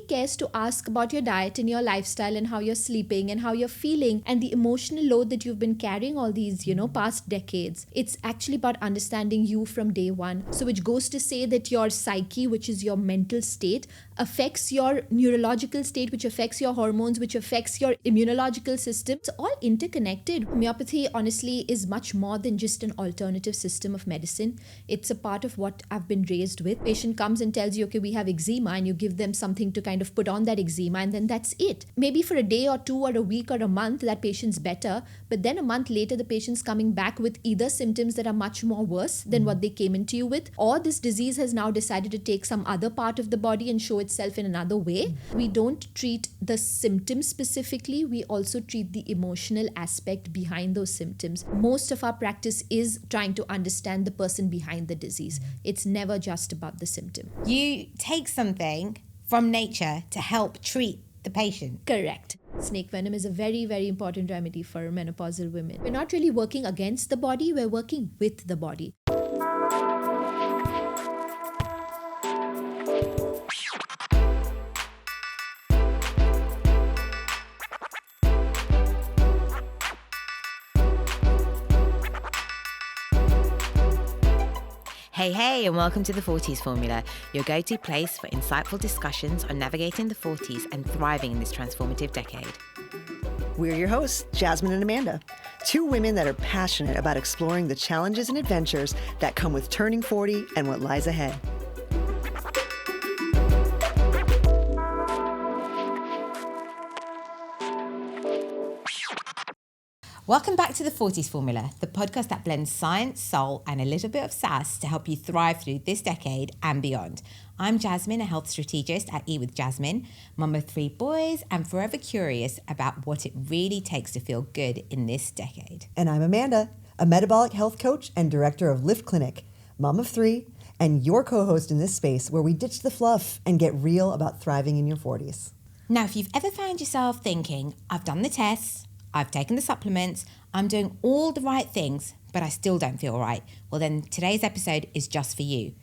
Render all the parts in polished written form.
cares to ask about your diet and your lifestyle and how you're sleeping and how you're feeling and the emotional load that you've been carrying all these, past decades. It's actually about understanding you from day one. So which goes to say that your psyche, which is your mental state, affects your neurological state, which affects your hormones, which affects your immunological system. It's all interconnected. Homeopathy, honestly, is much more than just an alternative system of medicine. It's a part of what I've been raised with. Patient comes and tells you, okay, we have eczema, and you give them something to kind of put on that eczema, and then that's it. Maybe for a day or two or a week or a month, that patient's better, but then a month later, the patient's coming back with either symptoms that are much more worse than what they came into you with, or this disease has now decided to take some other part of the body and show itself in another way. We don't treat the symptoms specifically, we also treat the emotional aspect behind those symptoms. Most of our practice is trying to understand the person behind the disease. It's never just about the symptom. You take something from nature to help treat the patient. Correct. Snake venom is a very, very important remedy for menopausal women. We're not really working against the body, we're working with the body. Hey, and welcome to the Forties Formula, your go-to place for insightful discussions on navigating the 40s and thriving in this transformative decade. We're your hosts, Jasmin and Amanda, two women that are passionate about exploring the challenges and adventures that come with turning 40 and what lies ahead. Welcome back to the Forties Formula, the podcast that blends science, soul, and a little bit of sass to help you thrive through this decade and beyond. I'm Jasmin, a health strategist at Eat with Jasmin, mum of 3 boys, and forever curious about what it really takes to feel good in this decade. And I'm Amanda, a metabolic health coach and director of Lift Clinic, mom of 3, and your co-host in this space where we ditch the fluff and get real about thriving in your 40s. Now, if you've ever found yourself thinking, I've done the tests, I've taken the supplements, I'm doing all the right things, but I still don't feel right, well then today's episode is just for you.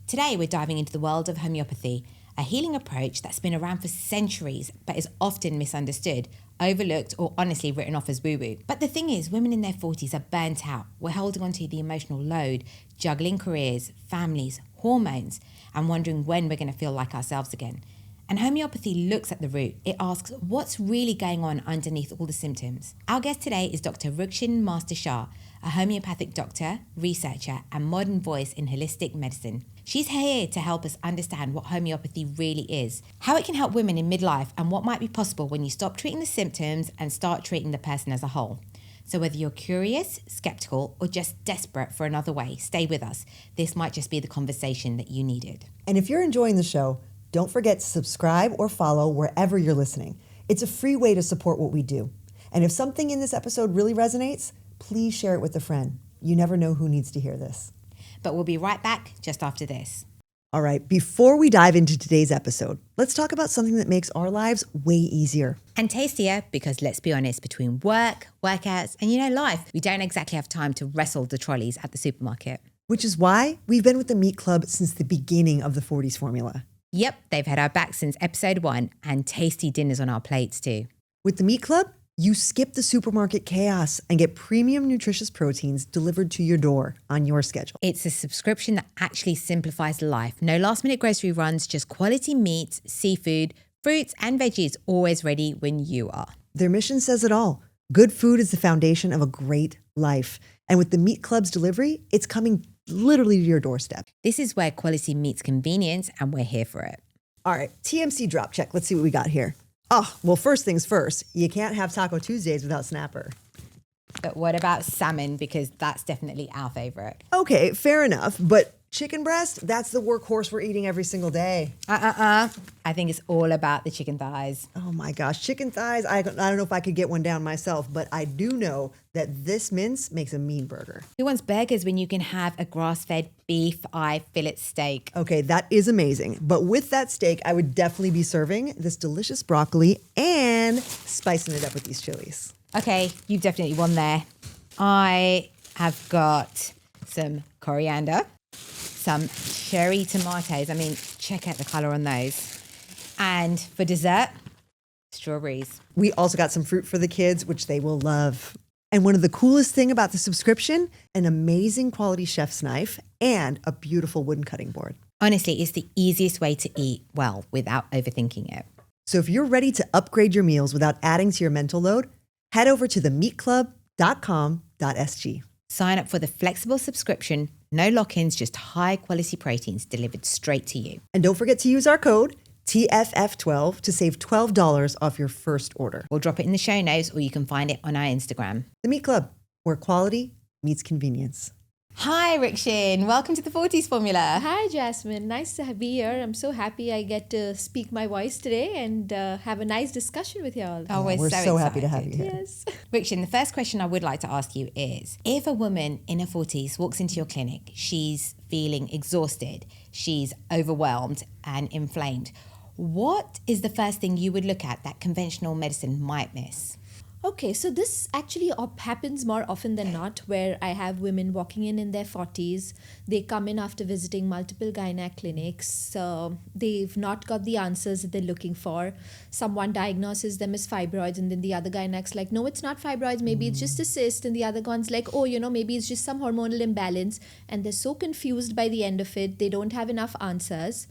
Today we're diving into the world of homeopathy, a healing approach that's been around for centuries but is often misunderstood, overlooked or honestly written off as woo-woo. But the thing is, women in their 40s are burnt out. We're holding on to the emotional load, juggling careers, families, hormones, and wondering when we're going to feel like ourselves again. And homeopathy looks at the root. It asks what's really going on underneath all the symptoms. Our guest today is Dr. RUKSHIN Shah, a homeopathic doctor, researcher, and modern voice in holistic medicine. She's here to help us understand what homeopathy really is, how it can help women in midlife, and what might be possible when you stop treating the symptoms and start treating the person as a whole. So whether you're curious, skeptical, or just desperate for another way, stay with us. This might just be the conversation that you needed. And if you're enjoying the show, don't forget to subscribe or follow wherever you're listening. It's a free way to support what we do. And if something in this episode really resonates, please share it with a friend. You never know who needs to hear this. But we'll be right back just after this. All right, before we dive into today's episode, let's talk about something that makes our lives way easier. And tastier, because let's be honest, between work, workouts, and life, we don't exactly have time to wrestle the trolleys at the supermarket. Which is why we've been with the Meat Club since the beginning of the Forties Formula. Yep, they've had our back since episode 1 and tasty dinners on our plates too. With the Meat Club, you skip the supermarket chaos and get premium nutritious proteins delivered to your door on your schedule. It's a subscription that actually simplifies life. No last minute grocery runs, just quality meats, seafood, fruits and veggies always ready when you are. Their mission says it all. Good food is the foundation of a great life. And with the Meat Club's delivery, it's coming literally to your doorstep. This is where quality meets convenience, and we're here for it. All right, TMC drop check. Let's see what we got here. Oh, well, first things first, you can't have Taco Tuesdays without snapper. But what about salmon? Because that's definitely our favorite. Okay, fair enough. But chicken breast, that's the workhorse we're eating every single day. I think it's all about the chicken thighs. Oh my gosh, chicken thighs. I don't know if I could get one down myself, but I do know that this mince makes a mean burger. Who wants burgers when you can have a grass-fed beef eye fillet steak? Okay, that is amazing. But with that steak, I would definitely be serving this delicious broccoli and spicing it up with these chilies. Okay, you've definitely won there. I have got some coriander, some cherry tomatoes. I mean, check out the colour on those. And for dessert, strawberries. We also got some fruit for the kids, which they will love. And one of the coolest thing about the subscription, an amazing quality chef's knife and a beautiful wooden cutting board. Honestly, it's the easiest way to eat well without overthinking it. So if you're ready to upgrade your meals without adding to your mental load, head over to themeatclub.com.sg. Sign up for the flexible subscription, no lock-ins, just high-quality proteins delivered straight to you. And don't forget to use our code TFF12 to save $12 off your first order. We'll drop it in the show notes or you can find it on our Instagram. The Meat Club, where quality meets convenience. Hi, RUKSHIN. Welcome to the Forties Formula. Hi, Jasmin. Nice to be here. I'm so happy I get to speak my voice today and have a nice discussion with y'all. Oh, We're so happy to have you here. Yes. RUKSHIN, the first question I would like to ask you is, if a woman in her 40s walks into your clinic, she's feeling exhausted, she's overwhelmed and inflamed, what is the first thing you would look at that conventional medicine might miss? Okay, so this actually happens more often than not, where I have women walking in their 40s. They come in after visiting multiple gynec clinics. They've not got the answers that they're looking for. Someone diagnoses them as fibroids, and then the other gynec's like, no, it's not fibroids. Maybe it's just a cyst. And the other one's like, oh, maybe it's just some hormonal imbalance. And they're so confused by the end of it. They don't have enough answers.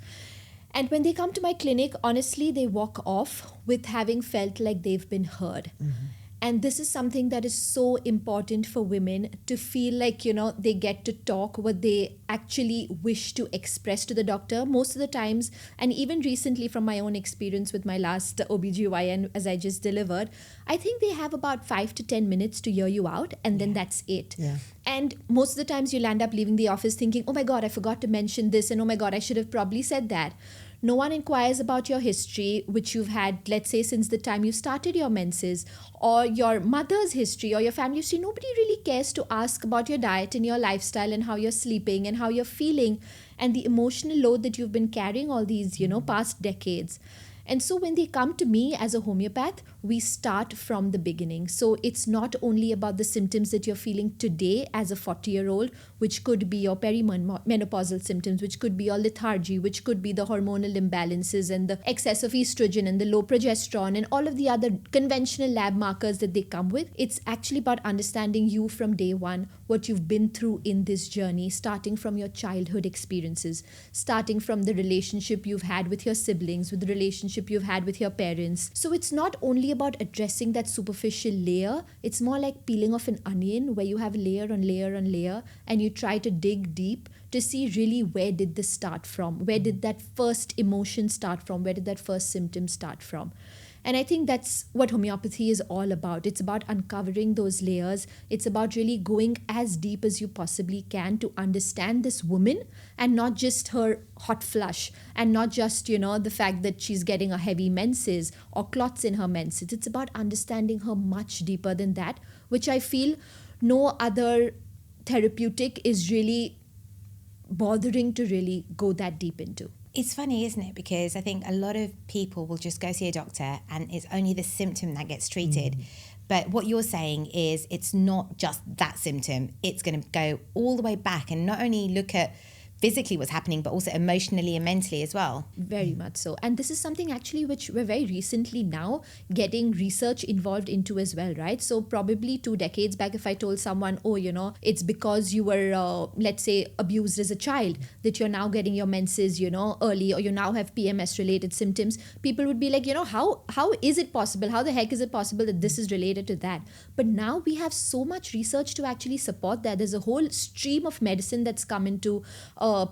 And when they come to my clinic, honestly, they walk off with having felt like they've been heard. Mm-hmm. And this is something that is so important for women to feel like, they get to talk what they actually wish to express to the doctor. Most of the times, and even recently from my own experience with my last OBGYN, as I just delivered, I think they have about 5 to 10 minutes to hear you out, and then that's it. Yeah. And most of the times you'll end up leaving the office thinking, oh my God, I forgot to mention this, and oh my God, I should have probably said that. No one inquires about your history, which you've had, let's say, since the time you started your menses, or your mother's history or your family history. Nobody really cares to ask about your diet and your lifestyle and how you're sleeping and how you're feeling and the emotional load that you've been carrying all these, past decades. And so when they come to me as a homeopath, we start from the beginning. So it's not only about the symptoms that you're feeling today as a 40-year-old, which could be your perimenopausal symptoms, which could be your lethargy, which could be the hormonal imbalances and the excess of estrogen and the low progesterone and all of the other conventional lab markers that they come with. It's actually about understanding you from day one, what you've been through in this journey, starting from your childhood experiences, starting from the relationship you've had with your siblings, with the relationship you've had with your parents. So it's not only about addressing that superficial layer, it's more like peeling off an onion where you have layer on layer on layer and you try to dig deep to see really where did this start from, where did that first emotion start from, where did that first symptom start from. And I think that's what homeopathy is all about. It's about uncovering those layers. It's about really going as deep as you possibly can to understand this woman and not just her hot flush and not just, the fact that she's getting a heavy menses or clots in her menses. It's about understanding her much deeper than that, which I feel no other therapeutic is really bothering to really go that deep into. It's funny, isn't it? Because I think a lot of people will just go see a doctor and it's only the symptom that gets treated. But what you're saying is it's not just that symptom. It's going to go all the way back and not only look at physically what's happening, but also emotionally and mentally as well. Very much so. And this is something actually which we're very recently now getting research involved into as well, right? So probably 2 decades back, if I told someone, oh, it's because you were, let's say, abused as a child, that you're now getting your menses, early, or you now have PMS related symptoms, people would be like, how is it possible? How the heck is it possible that this is related to that? But now we have so much research to actually support that. There's a whole stream of medicine that's come into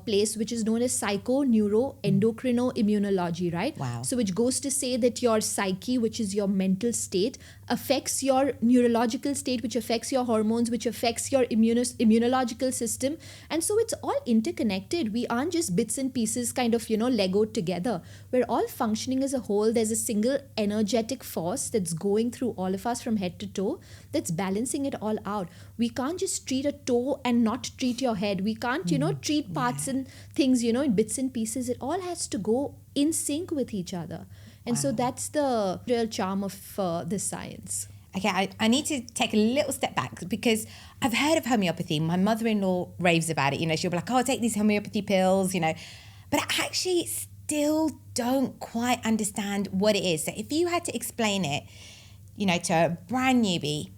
place, which is known as psycho-neuro-endocrino-immunology, right? Wow. So which goes to say that your psyche, which is your mental state, affects your neurological state, which affects your hormones, which affects your immunological system. And so it's all interconnected. We aren't just bits and pieces kind of, Legoed together. We're all functioning as a whole. There's a single energetic force that's going through all of us from head to toe that's balancing it all out. We can't just treat a toe and not treat your head. We can't, treat parts and things, in bits and pieces. It all has to go in sync with each other. And so that's the real charm of this science. Okay, I need to take a little step back because I've heard of homeopathy. My mother-in-law raves about it. She'll be like, oh, take these homeopathy pills, But actually, still don't quite understand what it is. So if you had to explain it, to a brand newbie,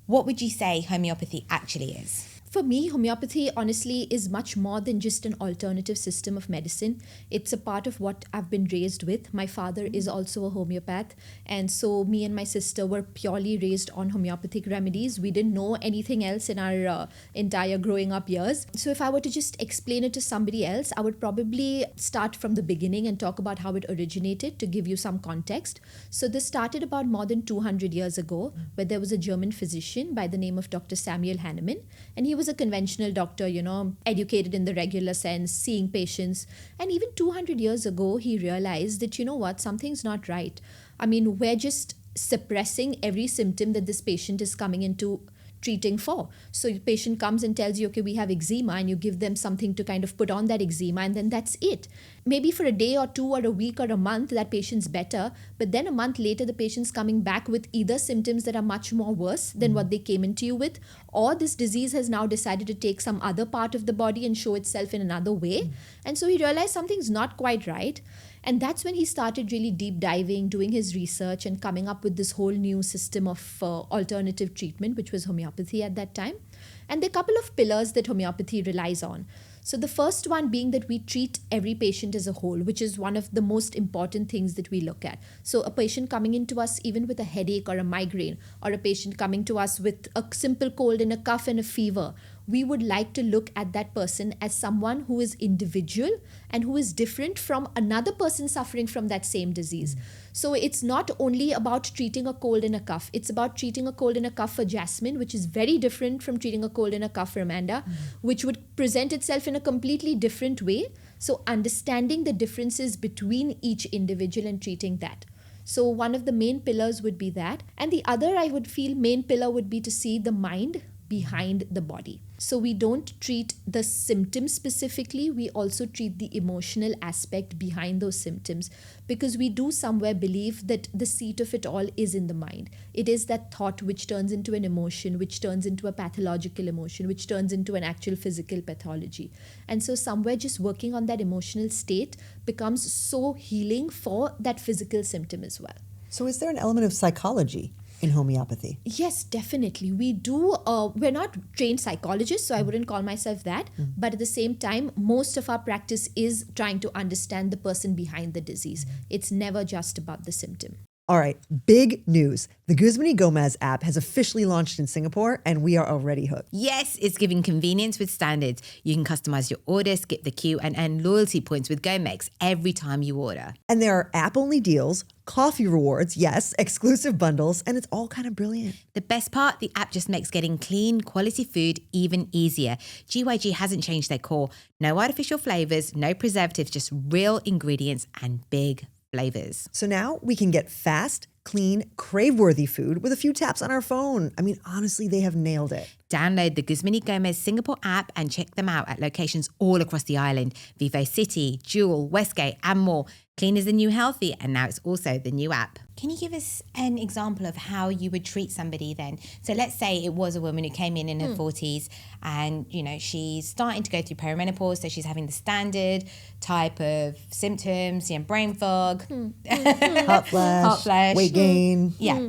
what would you say homeopathy actually is? For me, homeopathy honestly is much more than just an alternative system of medicine. It's a part of what I've been raised with. My father is also a homeopath, and so me and my sister were purely raised on homeopathic remedies. We didn't know anything else in our entire growing up years. So if I were to just explain it to somebody else, I would probably start from the beginning and talk about how it originated to give you some context. So this started about more than 200 years ago, where there was a German physician by the name of Dr. Samuel Hahnemann, and he was a conventional doctor, educated in the regular sense, seeing patients. And even 200 years ago, he realized that, something's not right. I mean, we're just suppressing every symptom that this patient is coming into treating for. So the patient comes and tells you, okay, we have eczema, and you give them something to kind of put on that eczema, and then that's it. Maybe for a day or two or a week or a month, that patient's better, but then a month later, the patient's coming back with either symptoms that are much more worse than what they came into you with, or this disease has now decided to take some other part of the body and show itself in another way. And so he realized something's not quite right. And that's when he started really deep diving, doing his research and coming up with this whole new system of alternative treatment, which was homeopathy at that time. And there are a couple of pillars that homeopathy relies on. So the first one being that we treat every patient as a whole, which is one of the most important things that we look at. So a patient coming into us even with a headache or a migraine, or a patient coming to us with a simple cold and a cough and a fever, we would like to look at that person as someone who is individual and who is different from another person suffering from that same disease. So it's not only about treating a cold and a cough. It's about treating a cold and a cough for Jasmin, which is very different from treating a cold and a cough for Amanda, which would present itself in a completely different way. So understanding the differences between each individual and treating that. So one of the main pillars would be that. And the other, I would feel, main pillar would be to see the mind behind the body. So we don't treat the symptoms specifically, we also treat the emotional aspect behind those symptoms, because we do somewhere believe that the seat of it all is in the mind. It is that thought which turns into an emotion, which turns into a pathological emotion, which turns into an actual physical pathology. And so somewhere just working on that emotional state becomes so healing for that physical symptom as well. So is there an element of psychology in homeopathy? Yes, definitely. We do. We're not trained psychologists, so I wouldn't call myself that. But at the same time, most of our practice is trying to understand the person behind the disease. It's never just about the symptom. All right, big news. The Guzmani Gomez app has officially launched in Singapore, and we are already hooked. Yes, it's giving convenience with standards. You can customize your order, skip the queue, and earn loyalty points with Gomex every time you order. And there are app-only deals, coffee rewards, yes, exclusive bundles, and it's all kind of brilliant. The best part, the app just makes getting clean, quality food even easier. GYG hasn't changed their core. No artificial flavors, no preservatives, just real ingredients and big flavors. So now we can get fast, clean, crave-worthy food with a few taps on our phone. I mean, honestly, they have nailed it. Download the Guzmani Gomez Singapore app and check them out at locations all across the island. Vivo City, Jewel, Westgate and more. Clean is the new healthy, and now it's also the new app. Can you give us an example of how you would treat somebody then? So let's say it was a woman who came in her 40s and, she's starting to go through perimenopause, so she's having the standard type of symptoms, brain fog, Hot flash, weight gain. Yeah.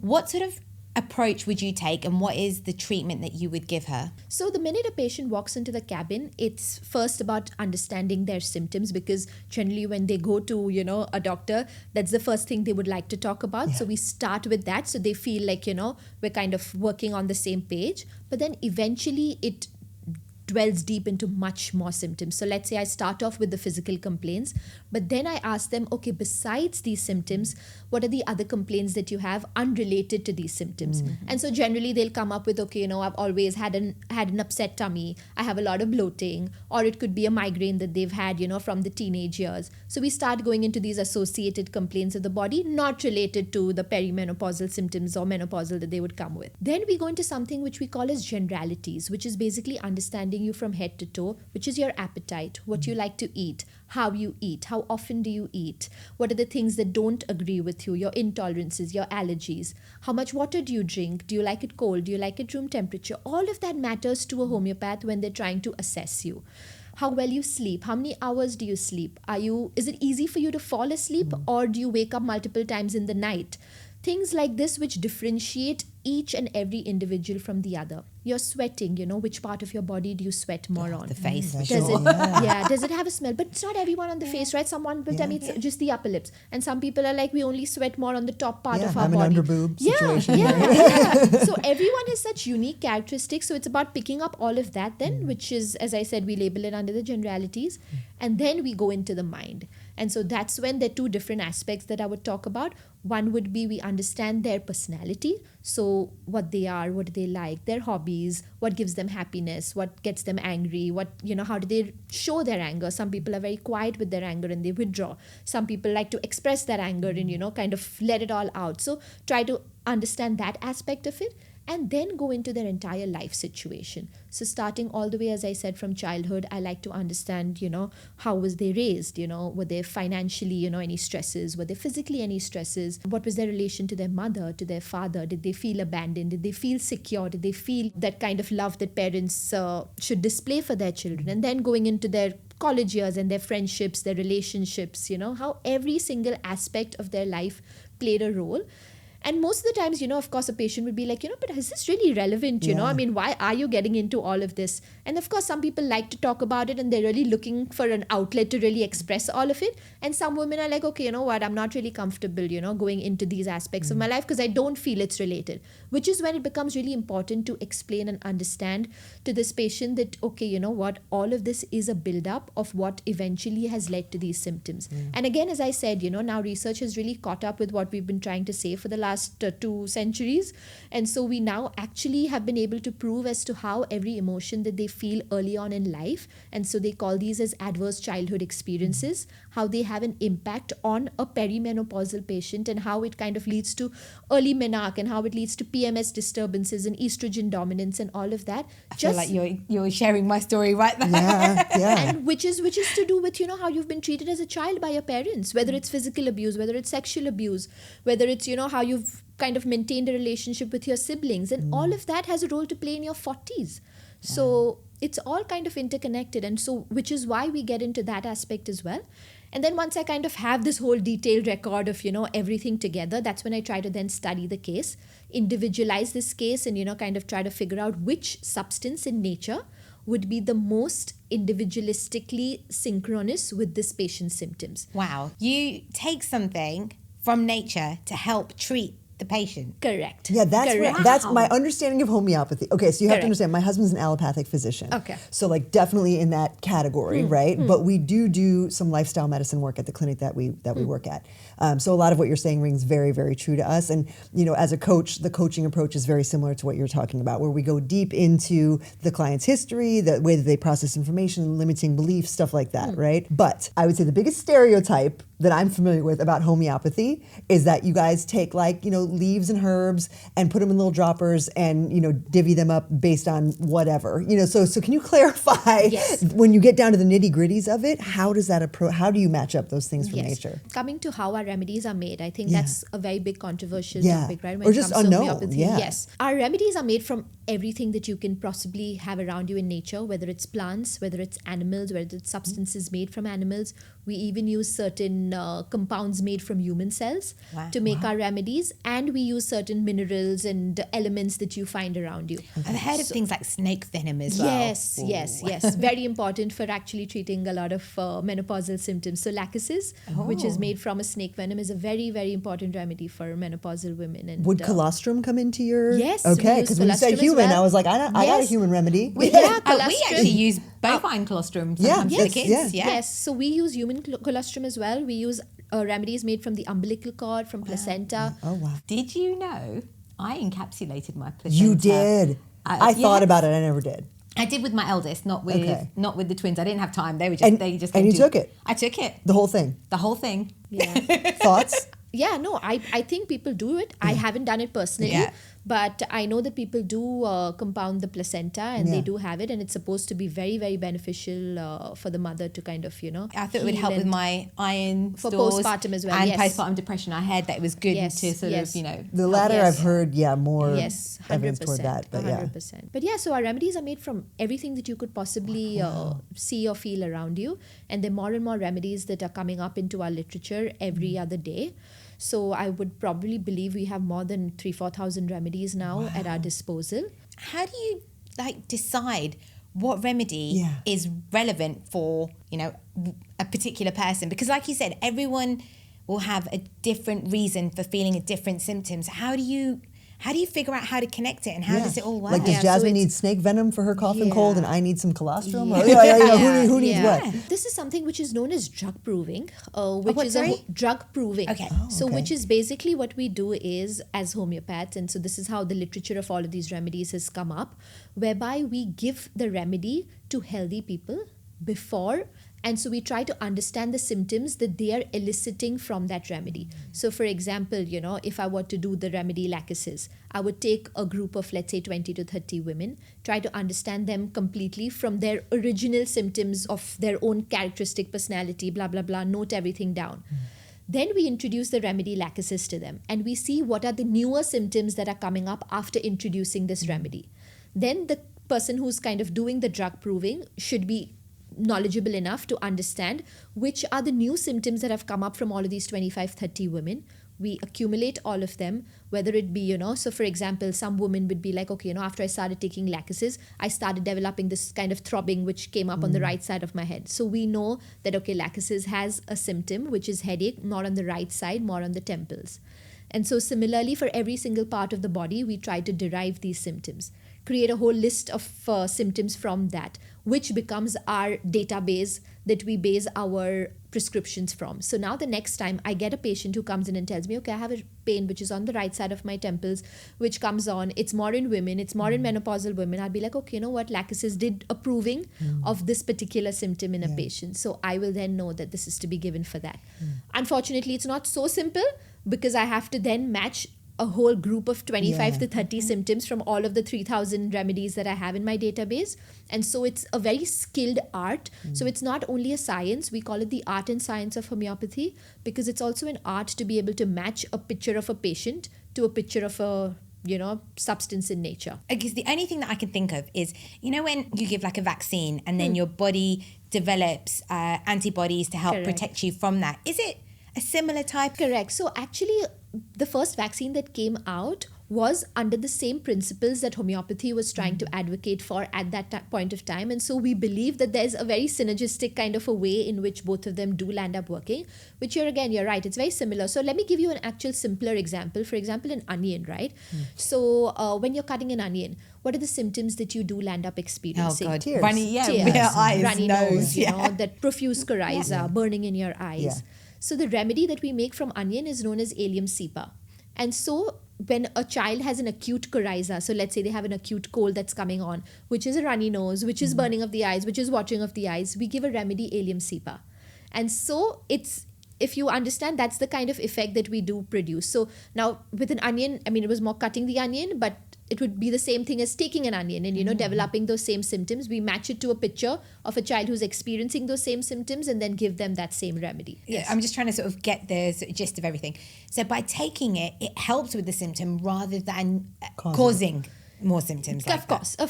What sort of approach would you take, and what is the treatment that you would give her? So the minute a patient walks into the cabin, it's first about understanding their symptoms, because generally when they go to, a doctor, that's the first thing they would like to talk about. Yeah. So we start with that, so they feel like, we're kind of working on the same page. But then eventually it dwells deep into much more symptoms. So let's say I start off with the physical complaints, but then I ask them, okay, besides these symptoms, what are the other complaints that you have unrelated to these symptoms? And so generally they'll come up with, okay, I've always had an upset tummy, I have a lot of bloating, or it could be a migraine that they've had, from the teenage years. So we start going into these associated complaints of the body, not related to the perimenopausal symptoms or menopausal that they would come with. Then we go into something which we call as generalities, which is basically understanding you from head to toe, which is your appetite, what you like to eat, how you eat, how often do you eat, what are the things that don't agree with you, your intolerances, your allergies, how much water do you drink, do you like it cold, do you like it room temperature? All of that matters to a homeopath when they're trying to assess you. how well you sleep, how many hours do you sleep, is it easy for you to fall asleep, or do you wake up multiple times in the night? Things like this which differentiate each and every individual from the other. You're sweating, which part of your body do you sweat more on? The face, for Does Does sure. it does it have a smell? But it's not everyone on the face, right? Someone will tell me it's just the upper lips, and some people are like, we only sweat more on the top part of our I'm body. an underboob Yeah, situation. yeah. So everyone has such unique characteristics. So it's about picking up all of that then, which is, as I said, we label it under the generalities, and then we go into the mind. And so that's when there are two different aspects that I would talk about. One would be we understand their personality. So what they are, what do they like, their hobbies, what gives them happiness, what gets them angry, how do they show their anger. Some people are very quiet with their anger and they withdraw. Some people like to express their anger and, kind of let it all out. So try to understand that aspect of it, and then go into their entire life situation. So starting all the way, as I said, from childhood, I like to understand, how was they raised, were they financially, any stresses, were they physically any stresses, what was their relation to their mother, to their father, did they feel abandoned, did they feel secure, did they feel that kind of love that parents should display for their children, and then going into their college years and their friendships, their relationships, how every single aspect of their life played a role. And most of the times, of course, a patient would be like, but is this really relevant? I mean, why are you getting into all of this? And of course, some people like to talk about it and they're really looking for an outlet to really express all of it. And some women are like, okay, you know what? I'm not really comfortable, going into these aspects of my life because I don't feel it's related, which is when it becomes really important to explain and understand to this patient that, okay, you know what? All of this is a buildup of what eventually has led to these symptoms. And again, as I said, now research has really caught up with what we've been trying to say for the last 2 centuries, and so we now actually have been able to prove as to how every emotion that they feel early on in life, and so they call these as adverse childhood experiences, how they have an impact on a perimenopausal patient, and how it kind of leads to early menarche, and how it leads to PMS disturbances and estrogen dominance and all of that. I feel like you're sharing my story right now. Yeah. And which is to do with how you've been treated as a child by your parents, whether it's physical abuse, whether it's sexual abuse, whether it's how you've kind of maintained a relationship with your siblings, and all of that has a role to play in your 40s. So it's all kind of interconnected, and so which is why we get into that aspect as well. And then once I kind of have this whole detailed record of everything together, that's when I try to then study the case, individualize this case, and kind of try to figure out which substance in nature would be the most individualistically synchronous with this patient's symptoms. Wow. You take something from nature to help treat the patient. Correct. Yeah, Correct. that's my understanding of homeopathy. Okay, so you have Correct. to understand, my husband's an allopathic physician. Okay. So definitely in that category, right? But we do some lifestyle medicine work at the clinic that we work at. So a lot of what you're saying rings very, very true to us. And as a coach, the coaching approach is very similar to what you're talking about, where we go deep into the client's history, the way that they process information, limiting beliefs, stuff like that, right? But I would say the biggest stereotype that I'm familiar with about homeopathy is that you guys take leaves and herbs and put them in little droppers and divvy them up based on whatever. So can you clarify Yes. when you get down to the nitty-gritties of it, how do you match up those things from nature? Coming to how our remedies are made, I think that's a very big controversial Yeah. topic, right? Or just unknown, homeopathy. yeah. Yes. Our remedies are made from everything that you can possibly have around you in nature, whether it's plants, whether it's animals, whether it's substances made from animals. We even use certain compounds made from human cells to make our remedies, and we use certain minerals and elements that you find around you. I've heard of things like snake venom as well. Yes. Very important for actually treating a lot of menopausal symptoms. So lachesis, which is made from a snake venom, is a very, very important remedy for menopausal women. And Would colostrum come into your... Yes, we Okay, use because when you said colostrum as human, well. I was like, I got a Yes. human remedy. We colostrum. actually use bovine colostrum sometimes for the kids. Yes, so we use human colostrum as well. We use remedies made from the umbilical cord, from placenta. Oh, wow. Did you know I encapsulated my placenta? You did. I thought yes. about it. I never did. I did with my eldest, not with the twins. I didn't have time. They were just And came you to- took it? I took it. The whole thing. The whole thing. Yeah. Thoughts? Yeah, no, I think people do it. I haven't done it personally, Yeah. But I know that people do compound the placenta, and they do have it, and it's supposed to be very, very beneficial for the mother to kind of, I thought it would help with my iron for stores postpartum as well. and Yes. postpartum depression. I heard that it was good to sort of, The latter Yes. I've heard, more Yes, 100%, evidence toward that. But 100%. But yeah, so our remedies are made from everything that you could possibly see or feel around you. And there are more and more remedies that are coming up into our literature every other day. So I would probably believe we have more than 3,000-4,000 remedies now at our disposal. How do you decide what remedy is relevant for, a particular person? Because like you said, everyone will have a different reason for feeling a different symptoms. How do you figure out how to connect it, and how does it all work? Like, does Jasmin need snake venom for her cough and cold, and I need some colostrum? Or, who needs what? This is something which is known as drug proving, drug proving. Okay. Which is basically what we do is as homeopaths, and so this is how the literature of all of these remedies has come up, whereby we give the remedy to healthy people before. And so we try to understand the symptoms that they are eliciting from that remedy. So for example, if I were to do the remedy lachesis, I would take a group of, let's say, 20 to 30 women, try to understand them completely from their original symptoms of their own characteristic personality, blah, blah, blah, note everything down. Then we introduce the remedy lachesis to them, and we see what are the newer symptoms that are coming up after introducing this remedy. Then the person who's kind of doing the drug proving should be knowledgeable enough to understand which are the new symptoms that have come up from all of these 25-30 women. We accumulate all of them, whether it be, so for example, some women would be like, okay, after I started taking lachesis, I started developing this kind of throbbing which came up on the right side of my head. So we know that, okay, lachesis has a symptom, which is headache, not on the right side, more on the temples. And so similarly, for every single part of the body, we try to derive these symptoms, create a whole list of symptoms from that, which becomes our database that we base our prescriptions from. So now the next time I get a patient who comes in and tells me, okay, I have a pain which is on the right side of my temples, which comes on, it's more in women, it's more in menopausal women, I'll be like, okay, lachesis did approving of this particular symptom in a patient. So I will then know that this is to be given for that. Unfortunately, it's not so simple, because I have to then match a whole group of 25 to 30 symptoms from all of the 3,000 remedies that I have in my database. And so it's a very skilled art. So it's not only a science, we call it the art and science of homeopathy, because it's also an art to be able to match a picture of a patient to a picture of a substance in nature. Because the only thing that I can think of is, when you give like a vaccine and then your body develops antibodies to help protect you from that. Is it a similar type? Correct. So actually, the first vaccine that came out was under the same principles that homeopathy was trying to advocate for at that point of time. And so we believe that there's a very synergistic kind of a way in which both of them do land up working, which you're right, it's very similar. So let me give you an actual simpler example. For example, an onion, right? So when you're cutting an onion, what are the symptoms that you do land up experiencing? Oh God, Tears. Runny, Tears, eyes, runny nose, that profuse coryza, burning in your eyes. Yeah. So the remedy that we make from onion is known as allium cepa. And so when a child has an acute coryza, so let's say they have an acute cold that's coming on, which is a runny nose, which is burning of the eyes, which is watering of the eyes, we give a remedy allium cepa. And so if you understand, that's the kind of effect that we do produce. So now with an onion, it was more cutting the onion, but it would be the same thing as taking an onion and, developing those same symptoms. We match it to a picture of a child who's experiencing those same symptoms and then give them that same remedy. Yeah, I'm just trying to sort of get the sort of gist of everything. So by taking it, it helps with the symptom rather than causing more symptoms. Of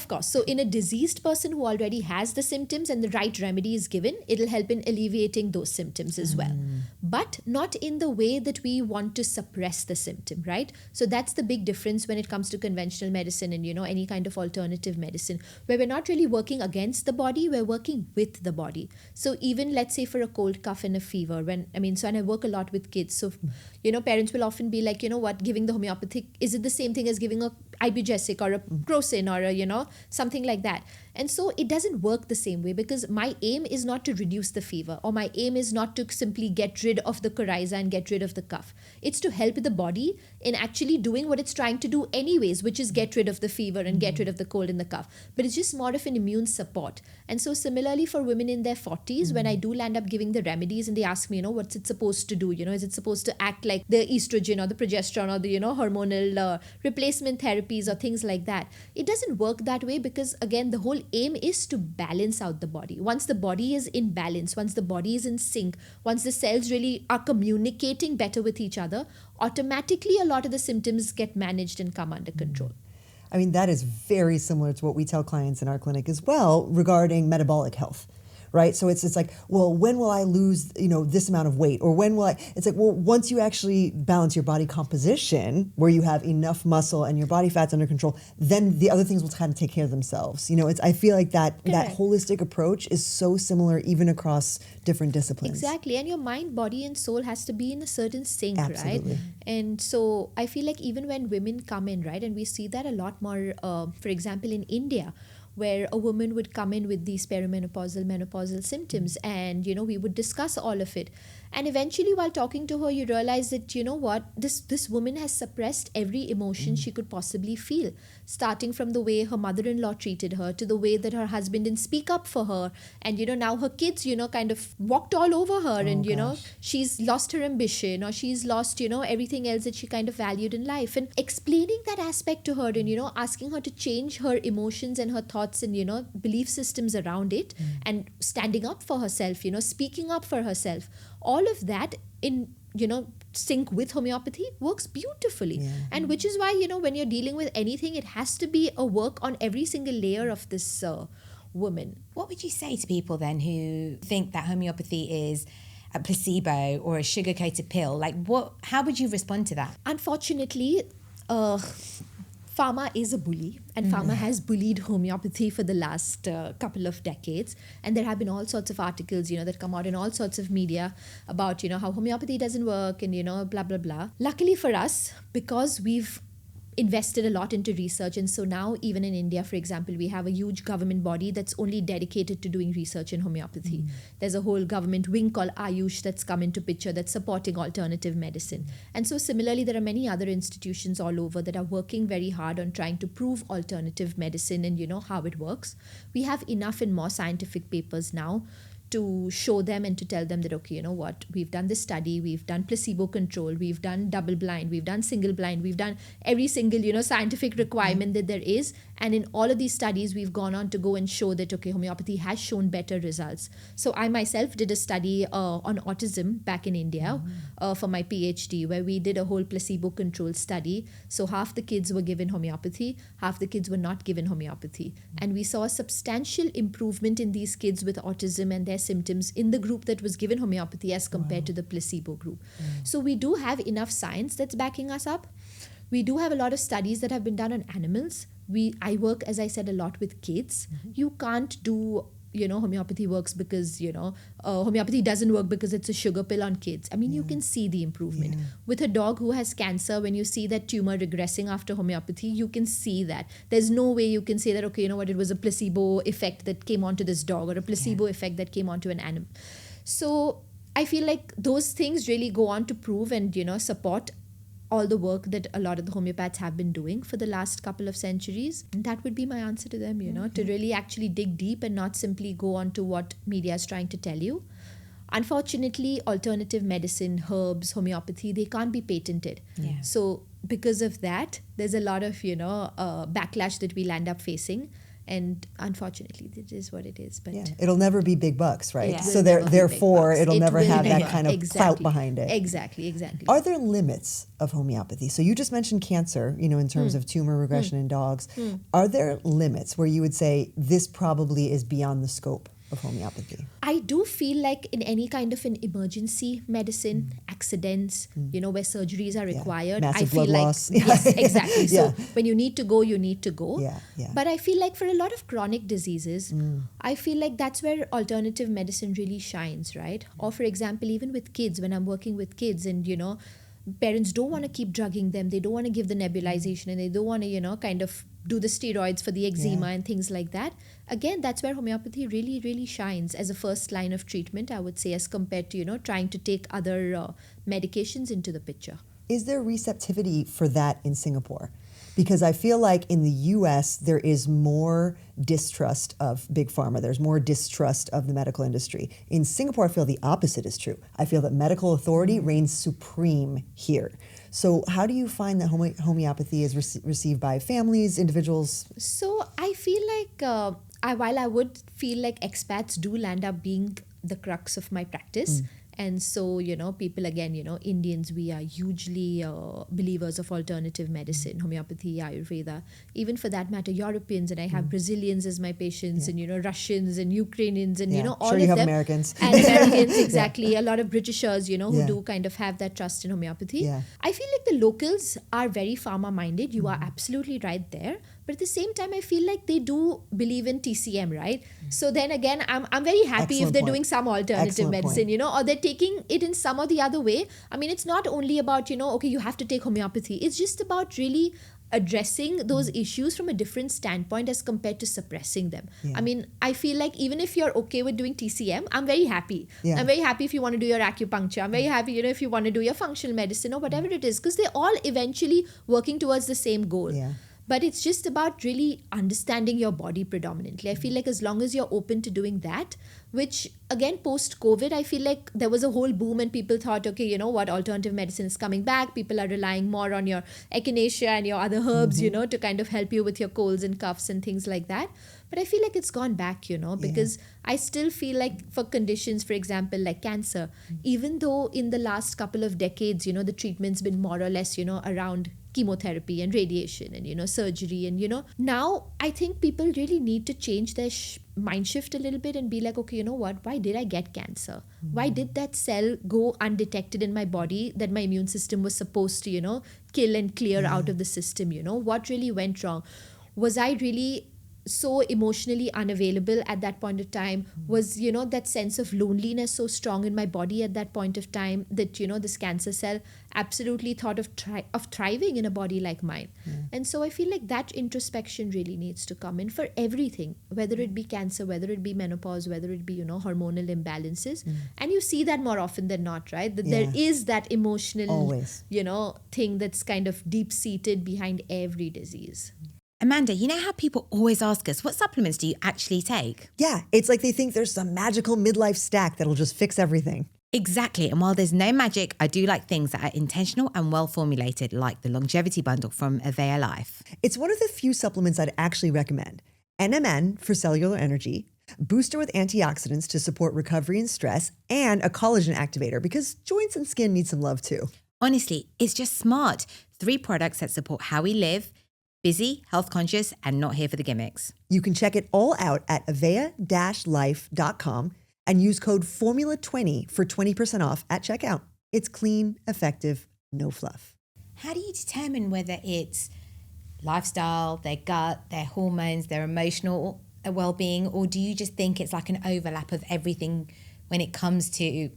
course. So in a diseased person who already has the symptoms and the right remedy is given, it'll help in alleviating those symptoms as well. But not in the way that we want to suppress the symptom, right? So that's the big difference when it comes to conventional medicine and, any kind of alternative medicine, where we're not really working against the body, we're working with the body. So even let's say for a cold, cough and a fever, and I work a lot with kids. So, parents will often be like, giving the homeopathic, is it the same thing as giving a ibugesic or a a crocin or a, something like that. And so it doesn't work the same way, because my aim is not to reduce the fever, or my aim is not to simply get rid of the coryza and get rid of the cough. It's to help the body in actually doing what it's trying to do anyways, which is get rid of the fever and get rid of the cold and the cough. But it's just more of an immune support. And so similarly for women in their 40s, when I do land up giving the remedies and they ask me, what's it supposed to do? Is it supposed to act like the estrogen or the progesterone or the, hormonal replacement therapies or things like that? It doesn't work that way, because again, the whole aim is to balance out the body. Once the body is in balance, once the body is in sync, once the cells really are communicating better with each other, automatically a lot of the symptoms get managed and come under control. I mean, that is very similar to what we tell clients in our clinic as well regarding metabolic health. Right? So it's like, well, when will I lose, this amount of weight? Or when will I, it's like, well, once you actually balance your body composition, where you have enough muscle and your body fat's under control, then the other things will kind of take care of themselves. I feel like that holistic approach is so similar even across different disciplines. Exactly. And your mind, body and soul has to be in a certain sync, Absolutely. right? And so I feel like even when women come in, right, and we see that a lot more, for example, in India, where a woman would come in with these perimenopausal, menopausal symptoms, and, we would discuss all of it. And eventually, while talking to her, you realize that, this woman has suppressed every emotion she could possibly feel, starting from the way her mother-in-law treated her, to the way that her husband didn't speak up for her. And, now her kids, kind of walked all over her, and, she's lost her ambition, or she's lost, everything else that she kind of valued in life. And explaining that aspect to her and, asking her to change her emotions and her thoughts and, belief systems around it, and standing up for herself, speaking up for herself. All of that in, sync with homeopathy works beautifully. Yeah. And which is why, when you're dealing with anything, it has to be a work on every single layer of this woman. What would you say to people then who think that homeopathy is a placebo or a sugar-coated pill? How would you respond to that? Unfortunately, pharma is a bully, and pharma has bullied homeopathy for the last couple of decades. And there have been all sorts of articles, that come out in all sorts of media about, how homeopathy doesn't work and, blah, blah, blah. Luckily for us, because we've invested a lot into research, and so now even in India, for example, we have a huge government body that's only dedicated to doing research in homeopathy. There's a whole government wing called Ayush that's come into picture that's supporting alternative medicine. And so similarly, there are many other institutions all over that are working very hard on trying to prove alternative medicine and how it works. We have enough and more scientific papers now to show them and to tell them that, okay, we've done this study, we've done placebo control, we've done double blind, we've done single blind, we've done every single, scientific requirement that there is. And in all of these studies, we've gone on to go and show that, okay, homeopathy has shown better results. So I myself did a study on autism back in India for my PhD, where we did a whole placebo control study. So half the kids were given homeopathy, half the kids were not given homeopathy. And we saw a substantial improvement in these kids with autism and their symptoms in the group that was given homeopathy as compared to the placebo group. So we do have enough science that's backing us up. We do have a lot of studies that have been done on animals. I work, as I said, a lot with kids. You can't do, homeopathy works because, homeopathy doesn't work because it's a sugar pill on kids. I mean, you can see the improvement. With a dog who has cancer, when you see that tumor regressing after homeopathy, you can see that. There's no way you can say that, okay, it was a placebo effect that came onto this dog, or a placebo effect that came onto an animal. So I feel like those things really go on to prove and, support all the work that a lot of the homeopaths have been doing for the last couple of centuries. And that would be my answer to them, to really actually dig deep and not simply go on to what media is trying to tell you. Unfortunately, alternative medicine, herbs, homeopathy, they can't be patented. Yeah. So because of that, there's a lot of, backlash that we'll end up facing. And unfortunately, it is what it is. But it'll never be big bucks, right? Yeah. So therefore, it'll never have that kind of exactly. clout behind it. Exactly. Are there limits of homeopathy? So you just mentioned cancer, in terms of tumor regression in dogs. Are there limits where you would say this probably is beyond the scope of homeopathy? I do feel like in any kind of an emergency medicine, accidents, where surgeries are required, Massive I feel blood like loss. yes, exactly. Yeah. So when you need to go, you need to go. Yeah. But I feel like for a lot of chronic diseases, I feel like that's where alternative medicine really shines, right? Or for example, even with kids, when I'm working with kids and parents don't want to keep drugging them. They don't want to give the nebulization, and they don't want to, kind of do the steroids for the eczema and things like that. Again, that's where homeopathy really, really shines as a first line of treatment, I would say, as compared to, trying to take other medications into the picture. Is there receptivity for that in Singapore? Because I feel like in the US, there is more distrust of big pharma. There's more distrust of the medical industry. In Singapore, I feel the opposite is true. I feel that medical authority reigns supreme here. So how do you find that homeopathy is received by families, individuals? So I feel like, while I would feel like expats do land up being the crux of my practice, and so, people again, Indians, we are hugely believers of alternative medicine, homeopathy, Ayurveda, even for that matter, Europeans, and I have Brazilians as my patients, and, Russians and Ukrainians, and, all sure of you have them. Americans. And Americans, exactly. A lot of Britishers, who do kind of have that trust in homeopathy. Yeah. I feel like the locals are very pharma-minded. You are absolutely right there. But at the same time, I feel like they do believe in TCM, right? So then again, I'm very happy Excellent if they're point. doing some alternative Excellent medicine, point. or they're taking it in some or the other way. I mean, it's not only about, okay, you have to take homeopathy. It's just about really addressing those issues from a different standpoint as compared to suppressing them. Yeah. I mean, I feel like even if you're okay with doing TCM, I'm very happy. Yeah. I'm very happy if you want to do your acupuncture. I'm very happy, if you want to do your functional medicine or whatever it is, because they're all eventually working towards the same goal. Yeah. But it's just about really understanding your body predominantly. I feel like as long as you're open to doing that, which again, post-COVID, I feel like there was a whole boom and people thought, okay, you know what, alternative medicine is coming back. People are relying more on your echinacea and your other herbs, to kind of help you with your colds and coughs and things like that. But I feel like it's gone back, because I still feel like for conditions, for example, like cancer, even though in the last couple of decades, the treatment's been more or less, around chemotherapy and radiation and, surgery. And, now I think people really need to change their mind shift a little bit and be like, okay, you know what? Why did I get cancer? Why did that cell go undetected in my body that my immune system was supposed to, kill and clear out of the system? What really went wrong? Was I really so emotionally unavailable at that point of time? Was that sense of loneliness so strong in my body at that point of time that this cancer cell absolutely thought of thriving in a body like mine? And so I feel like that introspection really needs to come in for everything, whether it be cancer, whether it be menopause, whether it be hormonal imbalances. And you see that more often than not, right? That there is that emotional Always. thing that's kind of deep seated behind every disease. Amanda, you know how people always ask us, what supplements do you actually take? Yeah, it's like they think there's some magical midlife stack that'll just fix everything. Exactly. And while there's no magic, I do like things that are intentional and well formulated, like the longevity bundle from Avea Life. It's one of the few supplements I'd actually recommend. NMN for cellular energy, booster with antioxidants to support recovery and stress, and a collagen activator because joints and skin need some love too. Honestly, it's just smart. 3 products that support how we live, busy, health conscious, and not here for the gimmicks. You can check it all out at avea-life.com and use code FORMULA20 for 20% off at checkout. It's clean, effective, no fluff. How do you determine whether it's lifestyle, their gut, their hormones, their emotional well-being, or do you just think it's like an overlap of everything when it comes to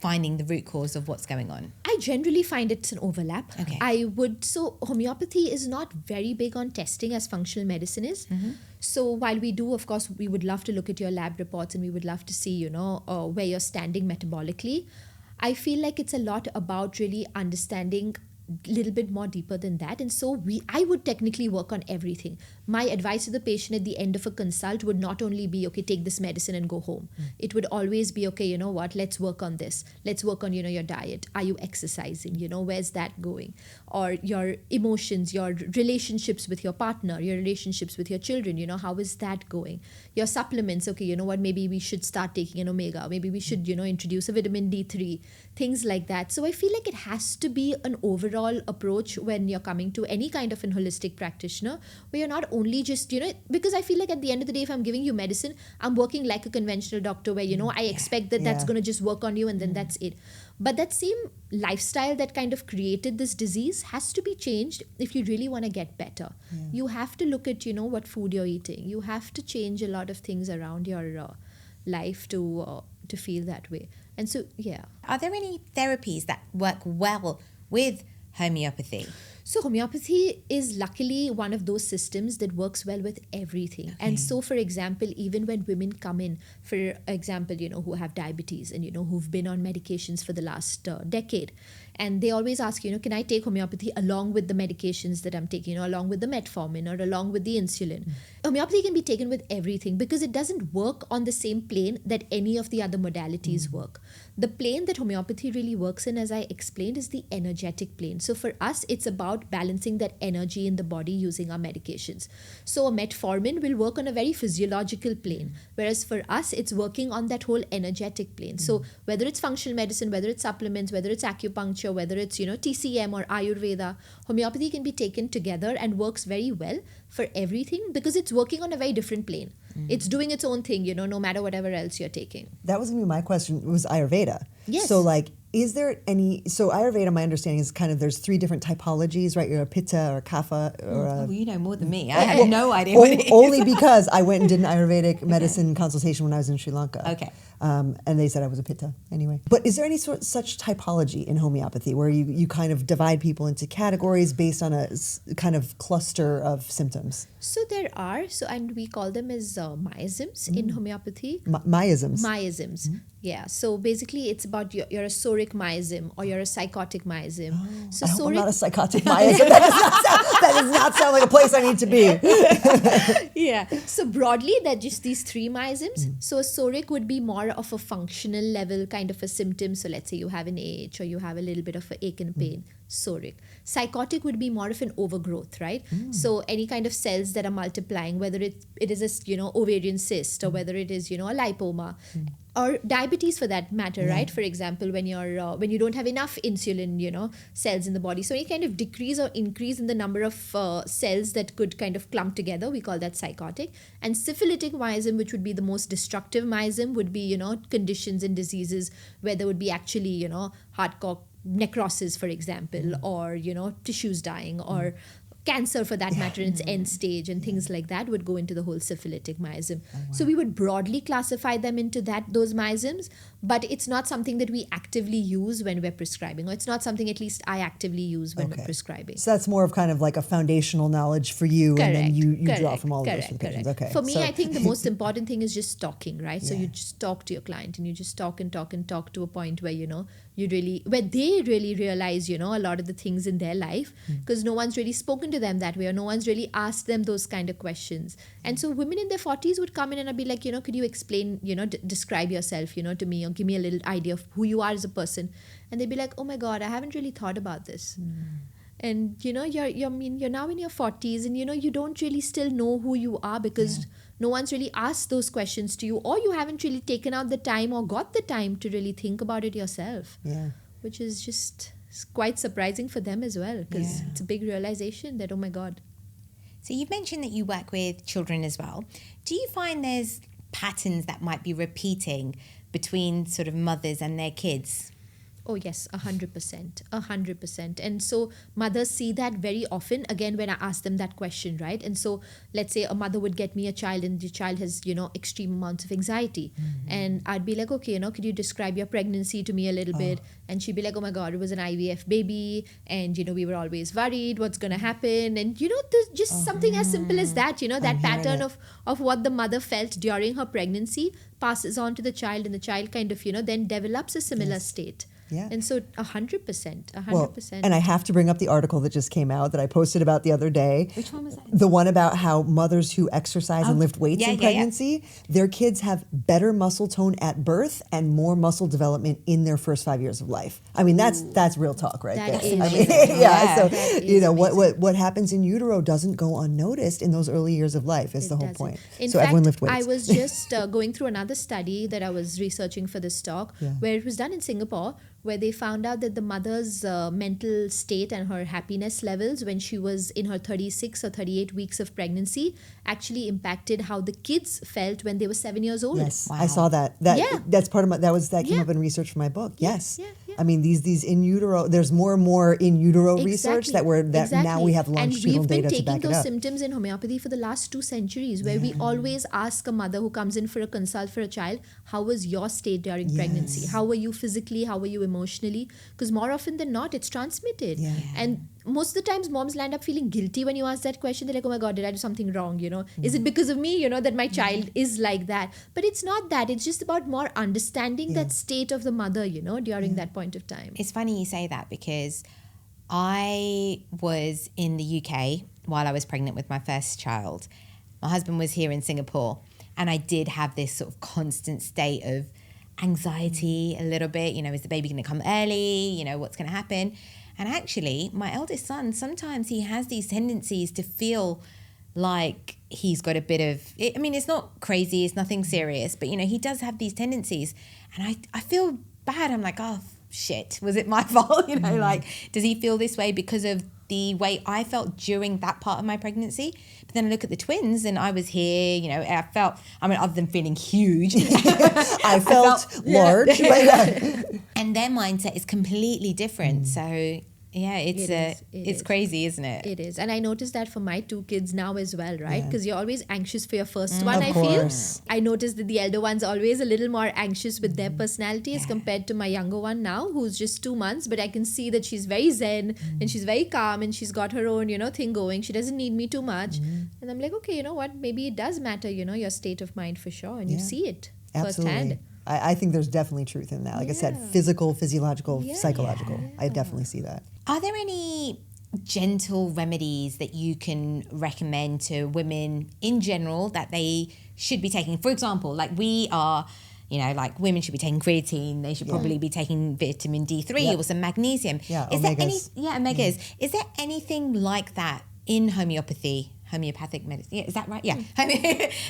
finding the root cause of what's going on? I generally find it's an overlap. Okay. So homeopathy is not very big on testing as functional medicine is. So while we do, of course, we would love to look at your lab reports and we would love to see, where you're standing metabolically. I feel like it's a lot about really understanding a little bit more deeper than that. And so I would technically work on everything. My advice to the patient at the end of a consult would not only be, okay, take this medicine and go home. It would always be, okay, you know what, let's work on this. Let's work on, your diet. Are you exercising? Where's that going? Or your emotions, your relationships with your partner, your relationships with your children, how is that going? Your supplements, okay, you know what, maybe we should start taking an omega. Maybe we should, introduce a vitamin D3, things like that. So I feel like it has to be an overall approach when you're coming to any kind of an holistic practitioner, where you're not only just, because I feel like at the end of the day, if I'm giving you medicine, I'm working like a conventional doctor where, I expect that that's going to just work on you and then that's it. But that same lifestyle that kind of created this disease has to be changed if you really want to get better. You have to look at, what food you're eating. You have to change a lot of things around your life to feel that way. And so, yeah. Are there any therapies that work well with homeopathy? So homeopathy is luckily one of those systems that works well with everything. And so, for example, even when women come in, for example, who have diabetes and, who've been on medications for the last decade, and they always ask, can I take homeopathy along with the medications that I'm taking, along with the metformin or along with the insulin? Homeopathy can be taken with everything because it doesn't work on the same plane that any of the other modalities work. The plane that homeopathy really works in, as I explained, is the energetic plane. So for us, it's about balancing that energy in the body using our medications. So a metformin will work on a very physiological plane, whereas for us, it's working on that whole energetic plane. So whether it's functional medicine, whether it's supplements, whether it's acupuncture, whether it's, TCM or Ayurveda, homeopathy can be taken together and works very well for everything because it's working on a very different plane. It's doing its own thing, no matter whatever else you're taking. That was going to be my question, was Ayurveda. Yes. So is there any, so Ayurveda, my understanding is there's 3 different typologies, right? You're a Pitta or a Kapha or a... Well, you know more than me. I had no idea what it is. Only because I went and did an Ayurvedic medicine consultation when I was in Sri Lanka. Okay. And they said I was a Pitta anyway. But is there any such typology in homeopathy where you kind of divide people into categories based on a kind of cluster of symptoms? So there are, and we call them as miasms in homeopathy. Miasms. Miasms. Yeah. So basically, it's about you're a soric miasm or you're a psychotic miasm. So I hope I'm not a psychotic miasm. That does not sound like a place I need to be. Yeah. So broadly, they're just these 3 miasms. So a soric would be more of a functional level kind of a symptom. So let's say you have an ache or you have a little bit of an ache and pain. Soric. Psychotic would be more of an overgrowth, right? So any kind of cells that are multiplying, whether it is a ovarian cyst or whether it is a lipoma, or diabetes for that matter, right? For example, when you don't have enough insulin, cells in the body, so any kind of decrease or increase in the number of cells that could kind of clump together, we call that psychotic. And syphilitic miasm, which would be the most destructive miasm, would be conditions and diseases where there would be actually hardcore necrosis, for example, or tissues dying, or cancer for that matter in its end stage, and things like that would go into the whole syphilitic miasm. So we would broadly classify them into those miasms, but it's not something that we actively use when we're prescribing, or it's not something at least I actively use when we're prescribing. So that's more of kind of like a foundational knowledge for you, and then you draw from all of those patients. Okay. For me, I think the most important thing is just talking, right? So you just talk to your client and you just talk and talk and talk to a point where where they really realize, a lot of the things in their life, because no one's really spoken to them that way, or no one's really asked them those kind of questions. And so women in their 40s would come in and I'd be like, could you explain, describe yourself, to me, or give me a little idea of who you are as a person. And they'd be like, oh my God, I haven't really thought about this. And, you're now in your 40s and, you don't really still know who you are because no one's really asked those questions to you, or you haven't really taken out the time or got the time to really think about it yourself. Yeah. Which is just quite surprising for them as well, because it's a big realization that, oh my God. So you've mentioned that you work with children as well. Do you find there's patterns that might be repeating between sort of mothers and their kids? Oh yes, 100%. And so mothers see that very often, again, when I ask them that question, right? And so let's say a mother would get me a child and the child has, extreme amounts of anxiety. And I'd be like, okay, could you describe your pregnancy to me a little bit? And she'd be like, oh my God, it was an IVF baby. And, we were always worried what's going to happen. And, there's just something as simple as that, that pattern of what the mother felt during her pregnancy passes on to the child, and the child kind of, then develops a similar state. Yeah. And so 100%. Well, and I have to bring up the article that just came out that I posted about the other day. Which one was that? The one about how mothers who exercise and lift weights in pregnancy, their kids have better muscle tone at birth and more muscle development in their first 5 years of life. I mean, that's real talk right that there. Is I mean, so what happens in utero doesn't go unnoticed in those early years of life is the whole point. In so fact, everyone lift weights. I was just going through another study that I was researching for this talk, where it was done in Singapore, where they found out that the mother's mental state and her happiness levels when she was in her 36 or 38 weeks of pregnancy actually impacted how the kids felt when they were 7 years old. Yes, wow. I saw that. That's part of that came up in research for my book. Yes. I mean, these in utero, there's more and more in utero research that now we have longitudinal data to back it up. And we've been taking those symptoms in homeopathy for the last 2 centuries, where we always ask a mother who comes in for a consult for a child, how was your state during pregnancy? How were you physically? How were you emotionally? Because more often than not, it's transmitted. Yeah. And most of the times moms land up feeling guilty when you ask that question. They're like, oh my God, did I do something wrong? Is it because of me, that my child is like that? But it's not that. It's just about more understanding that state of the mother, during that point of time. It's funny you say that, because I was in the UK while I was pregnant with my first child. My husband was here in Singapore, and I did have this sort of constant state of anxiety a little bit. Is the baby going to come early? What's going to happen? And actually, my eldest son, sometimes he has these tendencies to feel like he's got a bit of, it's not crazy, it's nothing serious, but, he does have these tendencies. And I feel bad. I'm like, oh, shit, was it my fault? Does he feel this way because of the way I felt during that part of my pregnancy? But then I look at the twins, and I was here, I felt, other than feeling huge, I felt large. And their mindset is completely different. So yeah, it's crazy, isn't it? It is. And I noticed that for my 2 kids now as well, right? Because you're always anxious for your first one, I feel. I noticed that the elder one's always a little more anxious with their personality as compared to my younger one now, who's just 2 months. But I can see that she's very zen and she's very calm, and she's got her own, thing going. She doesn't need me too much. And I'm like, okay, you know what? Maybe it does matter, your state of mind for sure. And you see it firsthand. I think there's definitely truth in that. Like I said, physical, physiological, psychological. I definitely see that. Are there any gentle remedies that you can recommend to women in general that they should be taking? For example, like we are, women should be taking creatine. They should probably be taking vitamin D3 or some magnesium. Yeah, Is omegas. There omegas. Is there anything like that in homeopathic medicine? Yeah, is that right? Yeah.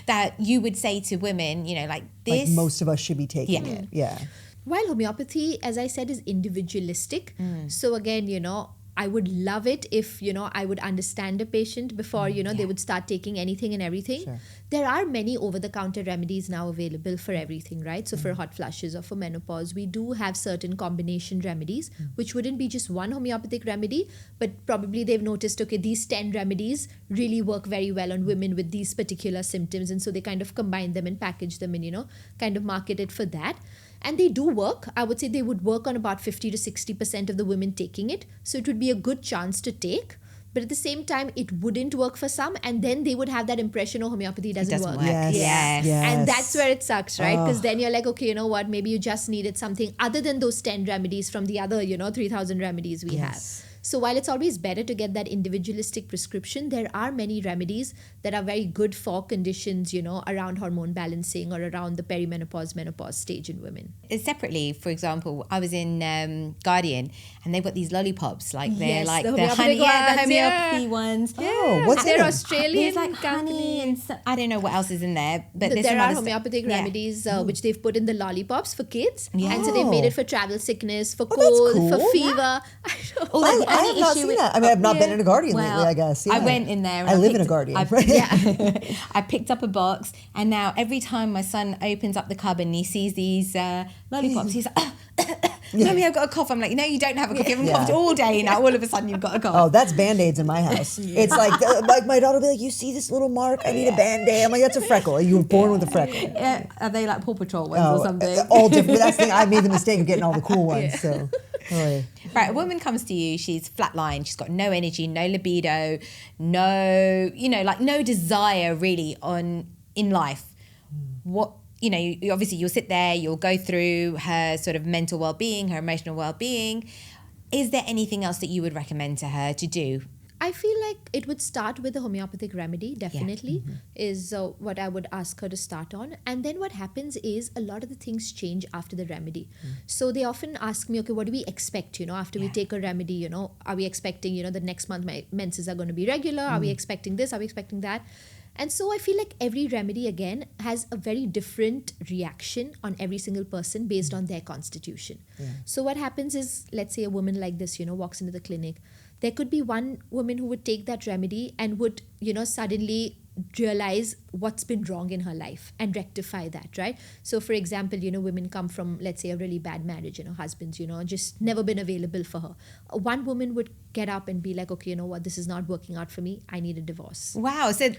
That you would say to women, like this? Like most of us should be taking it. Yeah. While homeopathy, as I said, is individualistic. So again, I would love it if, I would understand a patient before, they would start taking anything and everything. Sure. There are many over-the-counter remedies now available for everything, right? So for hot flushes or for menopause, we do have certain combination remedies, which wouldn't be just one homeopathic remedy, but probably they've noticed, okay, these 10 remedies really work very well on women with these particular symptoms. And so they kind of combine them and package them and, kind of market it for that. And they do work. I would say they would work on about 50 to 60% of the women taking it. So it would be a good chance to take. But at the same time, it wouldn't work for some. And then they would have that impression, homeopathy doesn't work. Yes. And that's where it sucks, right? Because then you're like, okay, you know what? Maybe you just needed something other than those 10 remedies from the other, 3,000 remedies we have. So while it's always better to get that individualistic prescription, there are many remedies that are very good for conditions, around hormone balancing or around the perimenopause, menopause stage in women. Separately, for example, I was in Guardian, and they've got these lollipops, like they're like the the honey, homeopathic the homeopathy ones. Oh, what's they're in it? Australian There's like honey and I don't know what else is in there, but there's there some are other homeopathic remedies which they've put in the lollipops for kids, and so Oh. they've made it for travel sickness, for that's cold, cool. for fever. I have not seen that. I mean, I've not been in a Guardian lately, I guess. I went in there. And I live in a picked- Guardian. I picked up a box, and now every time my son opens up the cupboard and he sees these lollipops, he's like, Mommy, I've got a cough. I'm like, no, you don't have a cough. You haven't coughed all day. Now all of a sudden you've got a cough. Oh, that's Band-Aids in my house. It's like my daughter will be like, you see this little mark? I need a Band-Aid. I'm like, that's a freckle. You were born with a freckle. Are they like Paw Patrol ones or something? All different. That's the thing. I made the mistake of getting all the cool ones. So, Right, a woman comes to you, she's flatlined, she's got no energy, no libido, no, no desire really in life. What, you obviously you'll sit there, you'll go through her sort of mental well-being, her emotional well-being. Is there anything else that you would recommend to her to do? I feel like it would start with a homeopathic remedy, definitely, is what I would ask her to start on. And then what happens is a lot of the things change after the remedy. So they often ask me, okay, what do we expect, after we take a remedy, are we expecting, that next month my menses are going to be regular? Are we expecting this? Are we expecting that? And so I feel like every remedy, again, has a very different reaction on every single person based on their constitution. So what happens is, let's say a woman like this, walks into the clinic. There could be one woman who would take that remedy and would, suddenly realize what's been wrong in her life and rectify that, right? So for example, women come from, let's say, a really bad marriage, husbands, just never been available for her. One woman would get up and be like, okay, you know what, this is not working out for me, I need a divorce. Wow. So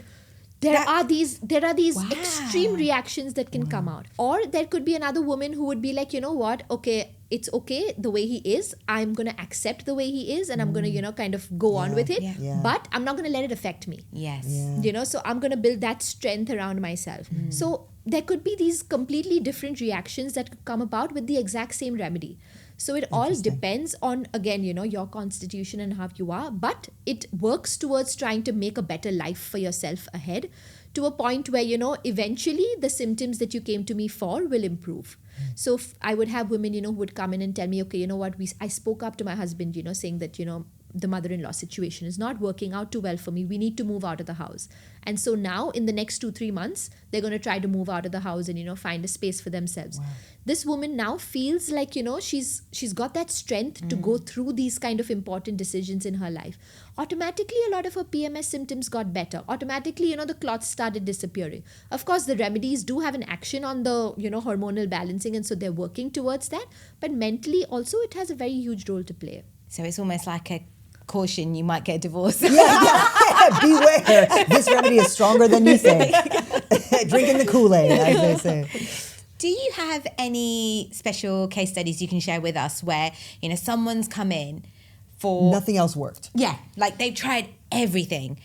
There are these Wow. extreme reactions that can come out. Or there could be another woman who would be like, you know what, okay, it's okay the way he is. I'm going to accept the way he is, and I'm going to, kind of go on with it. Yeah. But I'm not going to let it affect me. yes. Yeah. So I'm going to build that strength around myself. So there could be these completely different reactions that could come about with the exact same remedy. So it all depends on, again, your constitution and how you are, but it works towards trying to make a better life for yourself ahead, to a point where, eventually the symptoms that you came to me for will improve. So I would have women, who would come in and tell me, okay, you know what, I spoke up to my husband, saying that, the mother-in-law situation is not working out too well for me. We need to move out of the house. And so now in the next 2-3 months, they're going to try to move out of the house and, find a space for themselves. Wow. This woman now feels like, she's got that strength to go through these kind of important decisions in her life. Automatically, a lot of her PMS symptoms got better. Automatically, the clots started disappearing. Of course, the remedies do have an action on the, hormonal balancing, and so they're working towards that. But mentally also, it has a very huge role to play. So it's almost like a caution, you might get a divorce. Yeah. Beware. This remedy is stronger than you think. Drinking the Kool-Aid, as they say. Do you have any special case studies you can share with us where, someone's come in for... Nothing else worked. Yeah, like they've tried everything,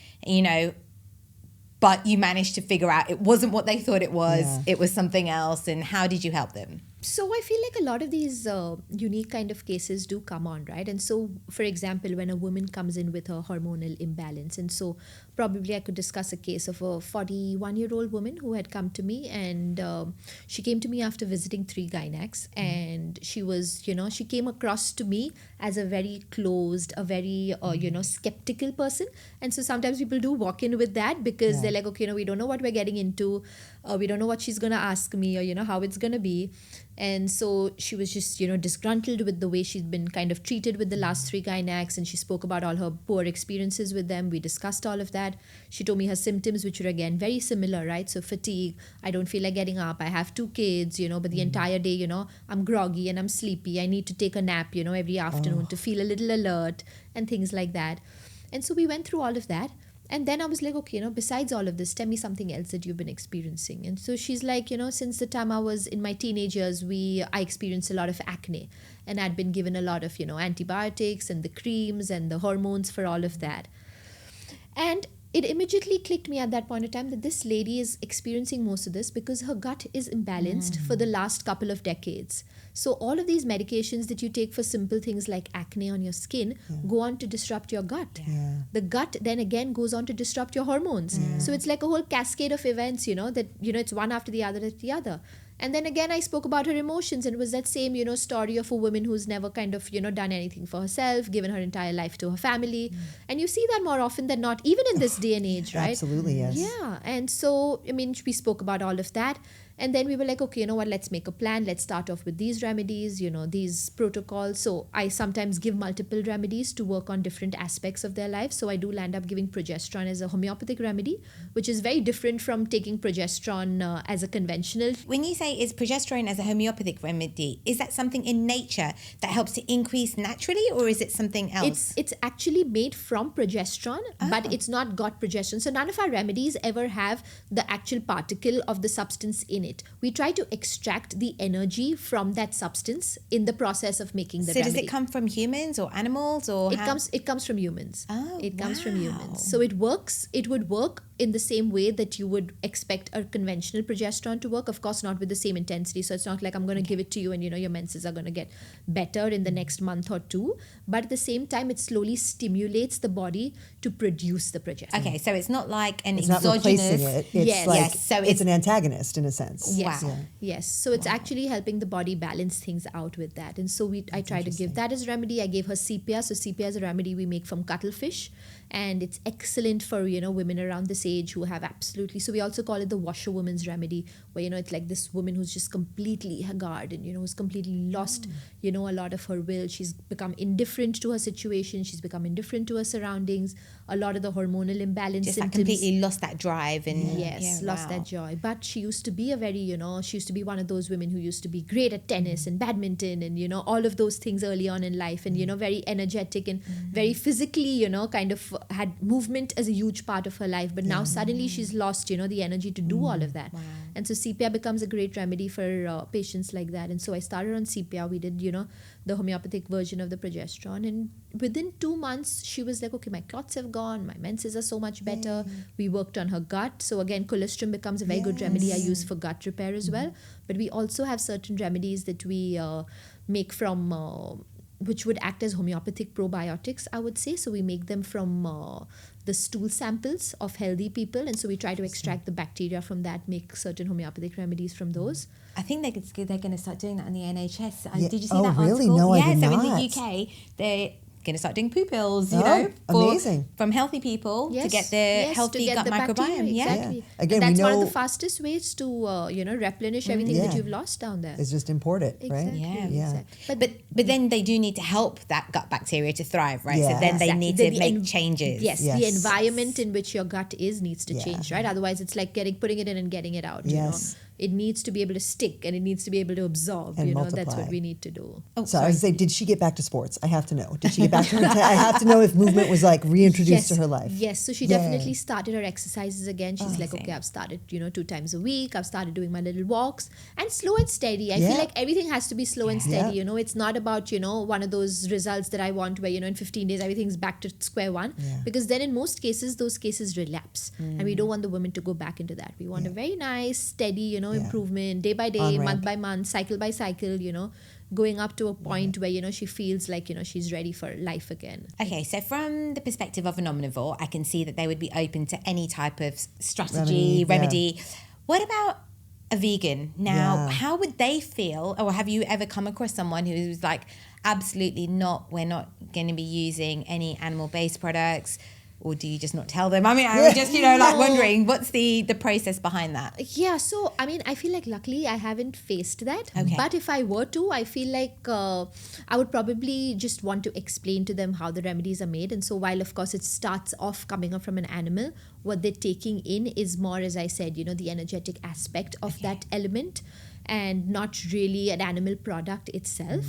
but you managed to figure out it wasn't what they thought it was, it was something else, and how did you help them? So I feel like a lot of these unique kind of cases do come on, right? And so, for example, when a woman comes in with a hormonal imbalance, and so probably I could discuss a case of a 41-year-old woman who had come to me, and she came to me after visiting 3 gynacs, and she was, she came across to me as a very closed, a very, skeptical person. And so sometimes people do walk in with that because they're like, okay, we don't know what we're getting into. We don't know what she's going to ask me, or, how it's going to be. And so she was just, disgruntled with the way she'd been kind of treated with the last 3 gynacs, and she spoke about all her poor experiences with them. We discussed all of that. She told me her symptoms, which were again very similar, right? So fatigue, I don't feel like getting up. I have 2 kids, but the entire day, I'm groggy and I'm sleepy. I need to take a nap, every afternoon to feel a little alert and things like that. And so we went through all of that. And then I was like, okay, besides all of this, tell me something else that you've been experiencing. And so she's like, since the time I was in my teenage years, I experienced a lot of acne. And I'd been given a lot of, antibiotics and the creams and the hormones for all of that. And it immediately clicked me at that point in time that this lady is experiencing most of this because her gut is imbalanced for the last couple of decades. So all of these medications that you take for simple things like acne on your skin go on to disrupt your gut. Yeah. The gut then again goes on to disrupt your hormones. So it's like a whole cascade of events, that, it's one after the other. And then again, I spoke about her emotions, and it was that same, story of a woman who's never kind of, done anything for herself, given her entire life to her family. And you see that more often than not, even in this day and age, right? Absolutely, yes. Yeah. And so, we spoke about all of that. And then we were like, okay, let's make a plan. Let's start off with these remedies, these protocols. So I sometimes give multiple remedies to work on different aspects of their life. So I do land up giving progesterone as a homeopathic remedy, which is very different from taking progesterone as a conventional. When you say is progesterone as a homeopathic remedy, is that something in nature that helps to increase naturally, or is it something else? It's actually made from progesterone, but it's not got progesterone. So none of our remedies ever have the actual particle of the substance in it. We try to extract the energy from that substance in the process of making the remedy. So does it come from humans or animals, or it comes from humans. It comes from humans. So it would work in the same way that you would expect a conventional progesterone to work. Of course, not with the same intensity. So it's not like I'm going to give it to you and, your menses are going to get better in the next month or 2. But at the same time, it slowly stimulates the body to produce the progesterone. Okay, so it's not like an It's exogenous... not replacing it. It's like, so it's an antagonist in a sense. Yes. Wow. Yes. So it's actually helping the body balance things out with that. And so I try to give that as a remedy. I gave her sepia. So sepia is a remedy we make from cuttlefish. And it's excellent for, women around this age who have absolutely... So we also call it the washerwoman's remedy, where, it's like this woman who's just completely haggard and, who's completely lost, a lot of her will. She's become indifferent to her situation. She's become indifferent to her surroundings. A lot of the hormonal imbalance Just symptoms. like completely lost that drive and Lost that joy. But she used to be a very, she used to be one of those women who used to be great at tennis and badminton and, all of those things early on in life and, very energetic and very physically, kind of had movement as a huge part of her life. But now suddenly she's lost, the energy to do all of that. Wow. And so CPR becomes a great remedy for patients like that. And so I started on CPR. We did, the homeopathic version of the progesterone. And within 2 months, she was like, okay, my clots have gone. My menses are so much better. We worked on her gut. So again, colostrum becomes a very good remedy I use for gut repair as well. But we also have certain remedies that we make from... which would act as homeopathic probiotics, I would say. So we make them from the stool samples of healthy people. And so we try to extract the bacteria from that, make certain homeopathic remedies from those. I think they're going to start doing that in the NHS. Yeah. Did you see Oh, that article? really? No, I did so in not. the UK, they're going to start doing poo pills, amazing. from healthy people to get the healthy to get gut the microbiome. bacteria, Yeah. exactly. Again, and that's we one of know- the fastest ways to replenish everything that you've lost down there. It's just import it, right? Exactly. Yeah. Exactly. But then they do need to help that gut bacteria to thrive, right? Yeah. So then they Exactly. need The to make en- changes. Yes, Yes. the environment in which your gut is needs to Yeah. change, right? Otherwise, it's like putting it in and getting it out. Yes. It needs to be able to stick and it needs to be able to absorb. And That's multiply. what we need to do. Oh, So I was saying, did she get back to sports? I have to know. Did she get back to her? I have to know if movement was like reintroduced to her life. Yes, so she Yay. definitely started her exercises again. She's like, okay, I've started, 2 times a week. I've started doing my little walks and slow and steady. I feel like everything has to be slow and steady. Yeah. It's not about, one of those results that I want where, in 15 days, everything's back to square one. Yeah. Because then in most cases, those cases relapse. And we don't want the women to go back into that. We want a very nice, steady, improvement day by day, On-ramp. month by month, cycle by cycle, going up to a point where, she feels like, she's ready for life again. Okay, so from the perspective of an omnivore, I can see that they would be open to any type of strategy, remedy. What about a vegan? Now, how would they feel, or have you ever come across someone who's like, absolutely not, we're not going to be using any animal-based products? Or do you just not tell them? I mean, I'm just, wondering, what's the process behind that? Yeah, so, I feel like luckily I haven't faced that. Okay. But if I were to, I feel like I would probably just want to explain to them how the remedies are made. And so while, of course, it starts off coming up from an animal, what they're taking in is more, as I said, the energetic aspect of that element and not really an animal product itself.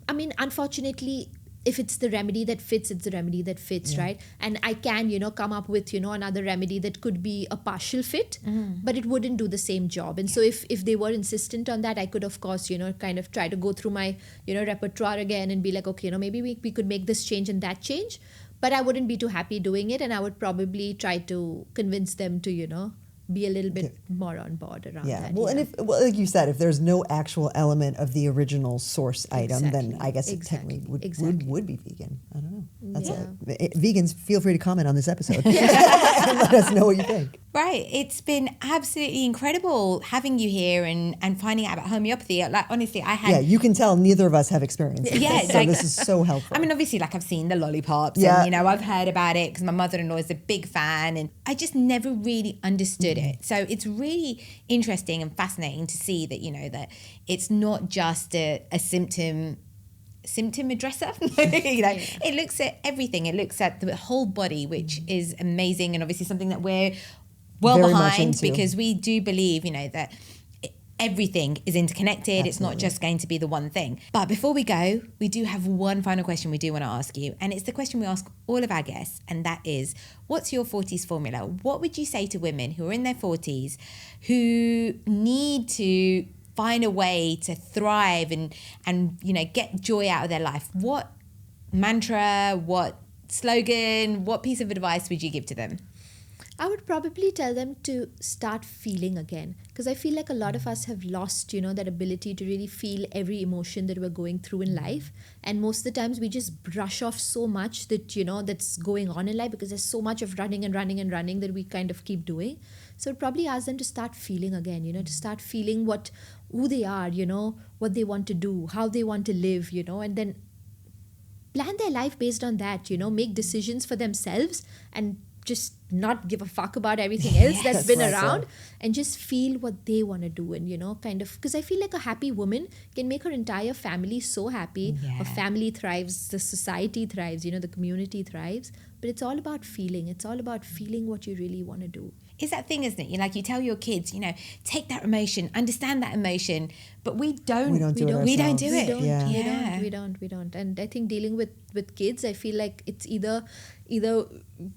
I mean, unfortunately, if it's the remedy that fits, it's the remedy that fits, right? And I can, come up with, another remedy that could be a partial fit, but it wouldn't do the same job. And so if they were insistent on that, I could, of course, kind of try to go through my, repertoire again and be like, okay, maybe we could make this change and that change. But I wouldn't be too happy doing it. And I would probably try to convince them to, be a little bit more on board around that. Well, and if, like you said, if there's no actual element of the original source item, then I guess it technically would be vegan. I don't know. That's vegans, feel free to comment on this episode and let us know what you think. Right. It's been absolutely incredible having you here and finding out about homeopathy. Like, honestly, I had... Yeah, you can tell neither of us have experience. Yeah, so this is so helpful. I mean, obviously, I've seen the lollipops and, I've heard about it because my mother-in-law is a big fan and I just never really understood it. So it's really interesting and fascinating to see that, that it's not just a symptom addresser. It looks at everything. It looks at the whole body, which is amazing and obviously something that we're well Very behind because we do believe, that everything is interconnected. Absolutely. It's not just going to be the one thing. But before we go, we do have one final question we do want to ask you. And it's the question we ask all of our guests. And that is, what's your 40s formula? What would you say to women who are in their 40s who need to find a way to thrive and get joy out of their life? What mantra, what slogan, what piece of advice would you give to them? I would probably tell them to start feeling again, because I feel like a lot of us have lost, that ability to really feel every emotion that we're going through in life. And most of the times we just brush off so much that, that's going on in life because there's so much of running and running and running that we kind of keep doing. So I'd probably ask them to start feeling again, to start feeling who they are, what they want to do, how they want to live, and then plan their life based on that, make decisions for themselves and just not give a fuck about everything else that's been right, around so. and just feel what they want to do. And, kind of, because I feel like a happy woman can make her entire family so happy. Her family thrives, the society thrives, the community thrives. But it's all about feeling. It's all about feeling what you really want to do. It's that thing, isn't it? You tell your kids, take that emotion, understand that emotion, but we don't. We don't do it. We don't do ourselves. it. Yeah. We don't. And I think dealing with kids, I feel like it's either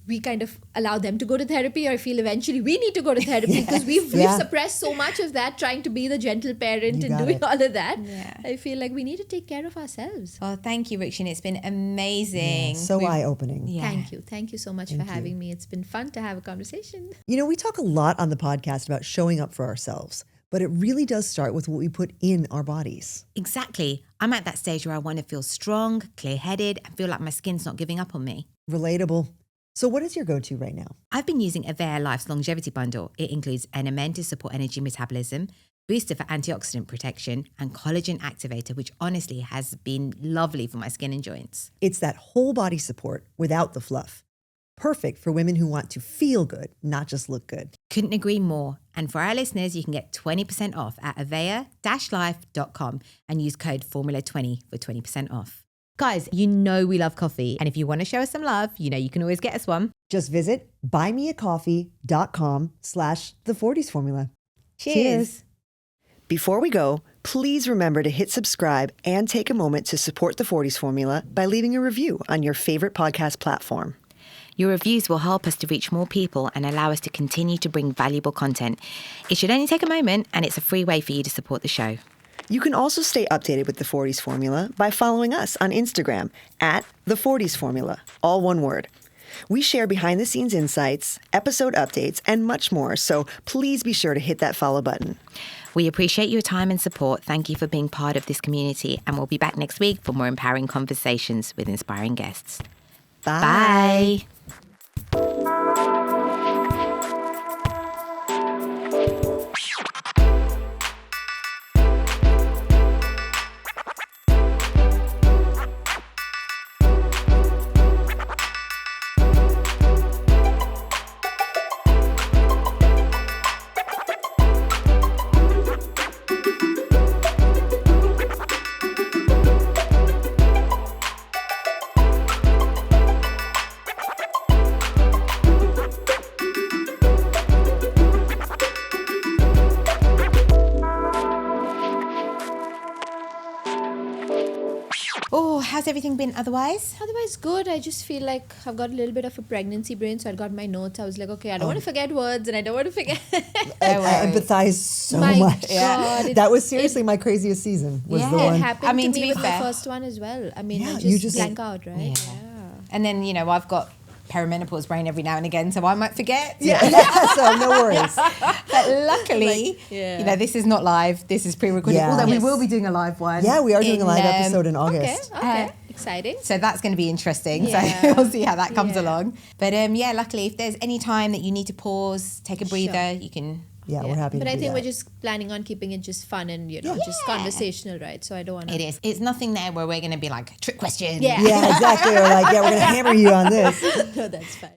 we kind of allow them to go to therapy, or I feel eventually we need to go to therapy because we've suppressed so much of that, trying to be the gentle parent and doing all of that. Yeah. I feel like we need to take care of ourselves. Well, thank you, RUKSHIN. It's been amazing. So eye-opening. Yeah. Thank you so much for having me. It's been fun to have a conversation. We talk a lot on the podcast about showing up for ourselves, but it really does start with what we put in our bodies. Exactly. I'm at that stage where I want to feel strong, clear-headed, and feel like my skin's not giving up on me. Relatable. So what is your go-to right now? I've been using Avea Life's longevity bundle. It includes NMN to support energy metabolism, booster for antioxidant protection, and collagen activator, which honestly has been lovely for my skin and joints. It's that whole body support without the fluff. Perfect for women who want to feel good, not just look good. Couldn't agree more. And for our listeners, you can get 20% off at avea-life.com and use code Formula20 for 20% off. Guys, we love coffee. And if you want to show us some love, you can always get us one. Just visit buymeacoffee.com/the40s formula. Cheers. Before we go, please remember to hit subscribe and take a moment to support the 40s formula by leaving a review on your favorite podcast platform. Your reviews will help us to reach more people and allow us to continue to bring valuable content. It should only take a moment, and it's a free way for you to support the show. You can also stay updated with the 40s formula by following us on Instagram at the 40s formula, all one word. We share behind-the-scenes insights, episode updates, and much more, so please be sure to hit that follow button. We appreciate your time and support. Thank you for being part of this community, and we'll be back next week for more empowering conversations with inspiring guests. Bye. Bye. How's everything been otherwise? Otherwise, good. I just feel like I've got a little bit of a pregnancy brain, so I got my notes. I was like, okay, I don't want to forget words, and I don't want to forget. I empathize so My much. God, That was seriously my craziest season. Was the It one. happened to to me be with fair. the first one as well. I mean, Yeah, I you just just- blank out, right? And then, I've got perimenopause brain every now and again, so I might forget. So no worries. But luckily, this is not live. This is pre-recorded. Yeah. Although we Yes. will be doing a live one. Yeah, we are doing a live in, episode in Okay, August. okay. Exciting. So that's going to be interesting. Yeah. So we'll see how that comes Yeah. along. But luckily, if there's any time that you need to pause, take a breather, you can. Yeah, we're happy But to I do think that. we're just planning on keeping it just fun and, just conversational, right? So I don't want to... It is. It's nothing there where we're going to be like, trick question. Yeah. Yeah, exactly. Or like, we're going to hammer you on this. No, that's fine.